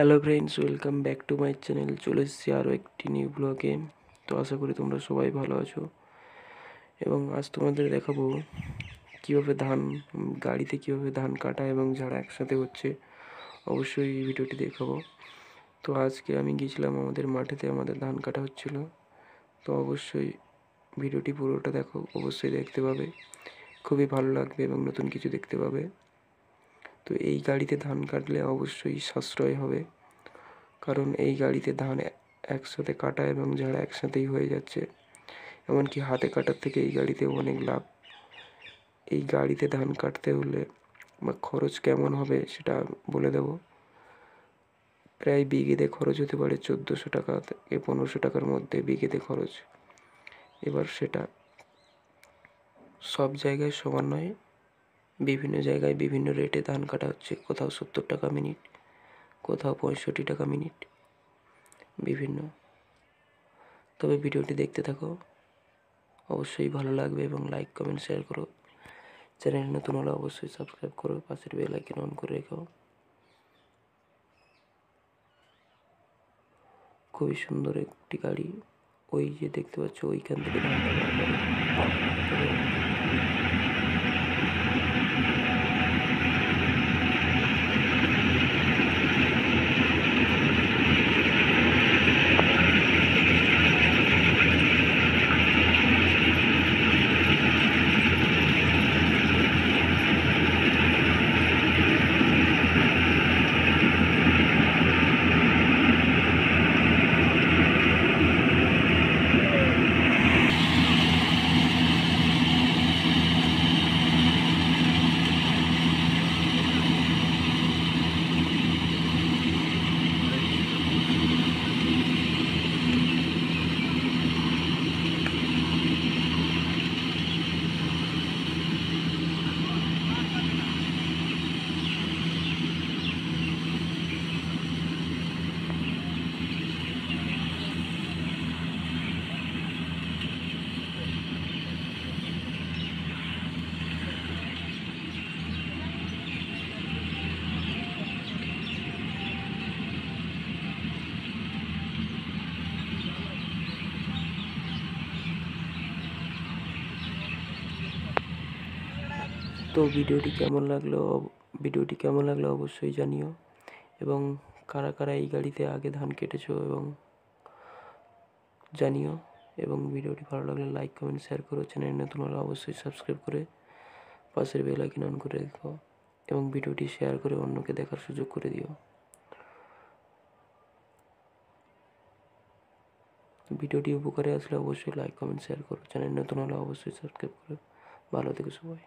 Hello friends, welcome back to my channel. চলে এসেছি আরও একটি নিউ ব্লগে। তো আশা করি তোমরা সবাই ভালো আছো। এবং আজ তোমাদের দেখাবো কীভাবে গাড়িতে কীভাবে ধান কাটা এবং ঝাড়া একসাথে হচ্ছে। অবশ্যই এই ভিডিওটি দেখাবো। তো আজকে আমি গিয়েছিলাম আমাদের মাঠেতে, আমাদের ধান কাটা হচ্ছিল। তো অবশ্যই ভিডিওটি পুরোটা দেখো, অবশ্যই দেখতে পাবে, খুবই ভালো লাগবে এবং নতুন কিছু দেখতে পাবে। তো এই গাড়িতে ধান কাটলে অবশ্যই সাশ্রয় হবে, কারণ এই গাড়িতে ধান একসাথে কাটা এবং ঝাড়া একসাথেই হয়ে যাচ্ছে। এমনকি হাতে কাটার থেকে এই গাড়িতেও অনেক লাভ। এই গাড়িতে ধান কাটতে হলে বা খরচ কেমন হবে সেটা বলে দেব। প্রায় বিঘেতে খরচ হতে পারে 1400 টাকা থেকে 1500 টাকার মধ্যে বিঘেতে খরচ। এবার সেটা সব জায়গায় সমান নয়, বিভিন্ন জায়গায় বিভিন্ন রেটে ধান কাটা হচ্ছে। কোথাও 70 টাকা মিনিট, কোথাও 65 টাকা মিনিট, বিভিন্ন। তবে ভিডিওটি দেখতে থাকো, অবশ্যই ভালো লাগবে এবং লাইক কমেন্ট শেয়ার করো। চ্যানেল নতুন হলে অবশ্যই সাবস্ক্রাইব করো, পাশের বেল আইকন অন করে রেখো। খুবই সুন্দর একটি গাড়ি, ওই যে দেখতে পাচ্ছ ওইখান থেকে ধানটা বার করে। তো ভিডিওটি কেমন লাগলো অবশ্যই জানিও। এবং কারা কারা এই গাড়িতে আগে ধান কেটেছো এবং জানিও। এবং ভিডিওটি ভালো লাগলে লাইক কমেন্ট শেয়ার করো। চ্যানেল নতুন হলে অবশ্যই সাবস্ক্রাইব করে পাশের বেল আইকন অন করে রেখো এবং ভিডিওটি শেয়ার করে অন্যকে দেখার সুযোগ করে দিও। ভিডিওটি উপকারে আসলে অবশ্যই লাইক কমেন্ট শেয়ার করো। চ্যানেল নতুন হলে অবশ্যই সাবস্ক্রাইব করো। ভালো থেকো সবাই।